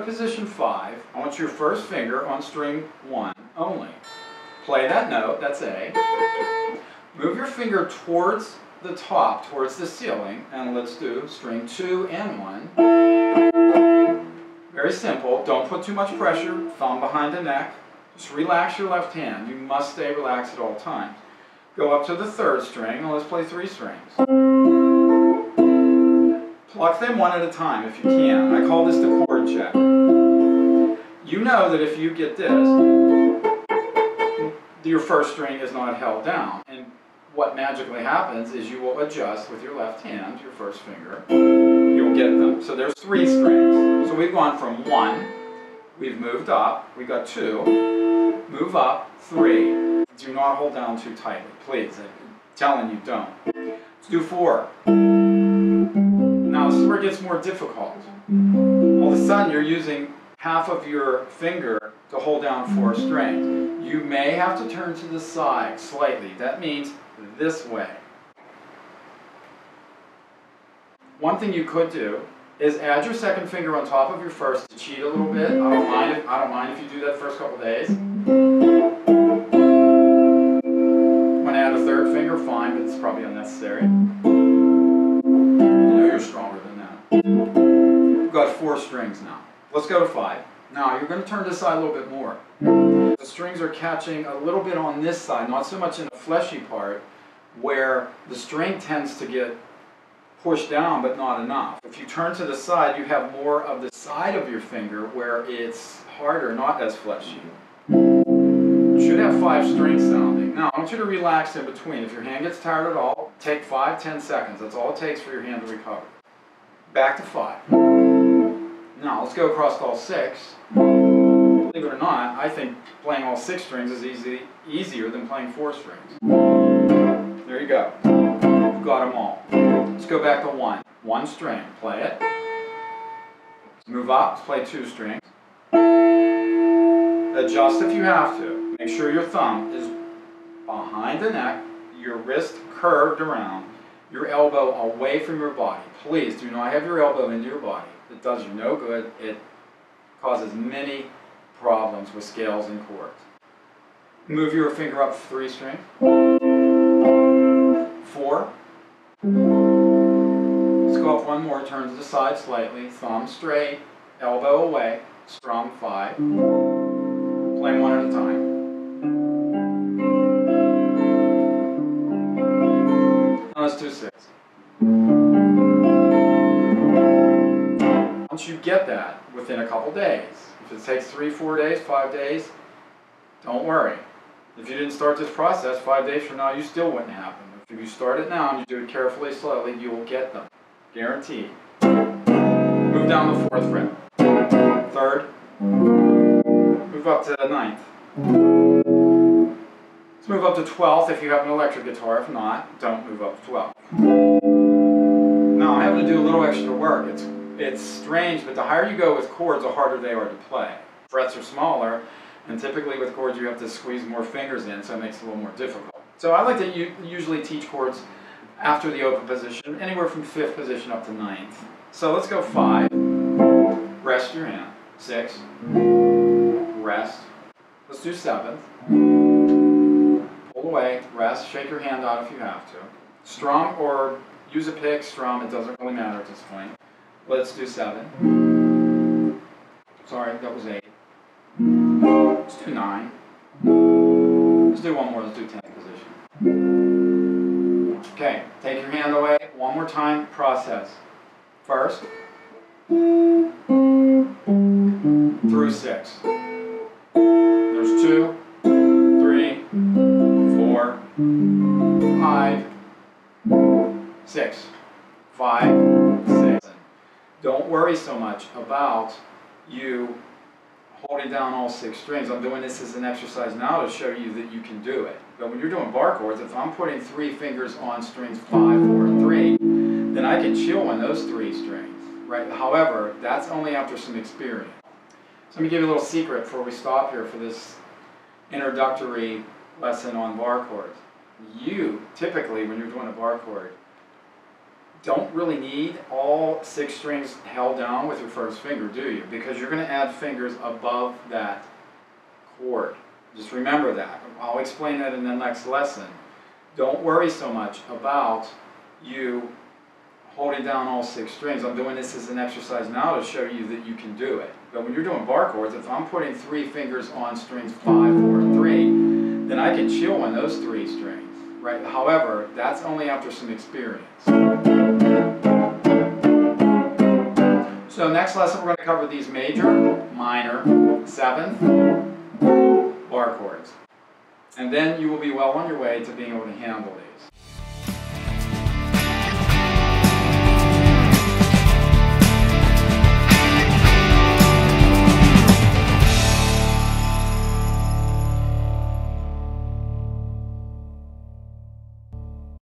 to position 5, I want your first finger on string 1 only. Play that note, that's A. Move your finger towards the top, towards the ceiling, and let's do string 2 and 1. Very simple, don't put too much pressure, thumb behind the neck. Just relax your left hand. You must stay relaxed at all times. Go up to the 3rd string, and let's play 3 strings. Pluck them one at a time if you can. I call this the chord check. You know that if you get this, your first string is not held down. And what magically happens is you will adjust with your left hand, your first finger. You'll get them. So there's 3 strings. So we've gone from 1, we've moved up, we got 2, move up, 3. Do not hold down too tightly, please. I'm telling you, don't. Let's do 4. Now this is where it gets more difficult. All of a sudden you're using half of your finger to hold down 4 strings. You may have to turn to the side slightly. That means this way. One thing you could do is add your second finger on top of your first to cheat a little bit. I don't mind if you do that the first couple of days. Want to add a 3rd finger? Fine, but it's probably unnecessary. You're stronger than that. We've got 4 strings now. Let's go to 5. Now you're going to turn this side a little bit more. The strings are catching a little bit on this side, not so much in the fleshy part, where the string tends to get pushed down but not enough. If you turn to the side, you have more of the side of your finger where it's harder, not as fleshy. You should have 5 strings sounding. Now I want you to relax in between. If your hand gets tired at all, take 5-10 seconds. That's all it takes for your hand to recover. Back to 5. Now let's go across all 6. Believe it or not, I think playing all 6 strings is easier than playing 4 strings. There you go. You've got them all. Let's go back to 1. 1 string. Play it. Let's move up. Let's play 2 strings. Adjust if you have to. Make sure your thumb is behind the neck, your wrist curved around, your elbow away from your body. Please do not have your elbow into your body. It does you no good. It causes many problems with scales and chords. Move your finger up 3 strings. 4. Let's go up 1 more. Turn to the side slightly. Thumb straight, elbow away. Strum 5. Play 1 at a time. Now let's do 6. Once you get that within a couple days, if it takes 3-4 days, 5 days, don't worry. If you didn't start this process 5 days from now, you still wouldn't have them. If you start it now and you do it carefully, slowly, you will get them. Guaranteed. Move down the 4th fret. 3rd. Move up to the 9th. Let's move up to 12th if you have an electric guitar. If not, don't move up to 12th. Now I'm having to do a little extra work. It's strange, but the higher you go with chords, the harder they are to play. Frets are smaller, and typically with chords you have to squeeze more fingers in, so it makes it a little more difficult. So I like to usually teach chords after the open position, anywhere from 5th position up to 9th. So let's go 5, rest your hand, 6, rest, let's do 7th, pull away, rest, shake your hand out if you have to. Strum or use a pick, strum, it doesn't really matter at this point. Let's do 7. Sorry, that was 8. Let's do 9. Let's do 1 more, let's do 10th position. Okay, take your hand away, 1 more time, process. First, through 6. There's 2, 3, 4, 5, 6. 5, 6. Don't worry so much about you holding down all 6 strings. I'm doing this as an exercise now to show you that you can do it. But when you're doing bar chords, if I'm putting 3 fingers on strings 5, 4, and 3, then I can chill on those 3 strings, right? However, that's only after some experience. So let me give you a little secret before we stop here for this introductory lesson on bar chords. You, typically, when you're doing a bar chord, don't really need all 6 strings held down with your first finger, do you? Because you're going to add fingers above that chord. Just remember that. I'll explain that in the next lesson. Don't worry so much about you holding down all 6 strings. I'm doing this as an exercise now to show you that you can do it. But when you're doing bar chords, if I'm putting 3 fingers on strings 5, 4, and 3, then I can chill on those 3 strings. Right? However, that's only after some experience. So next lesson we're going to cover these major, minor, 7th bar chords. And then you will be well on your way to being able to handle these.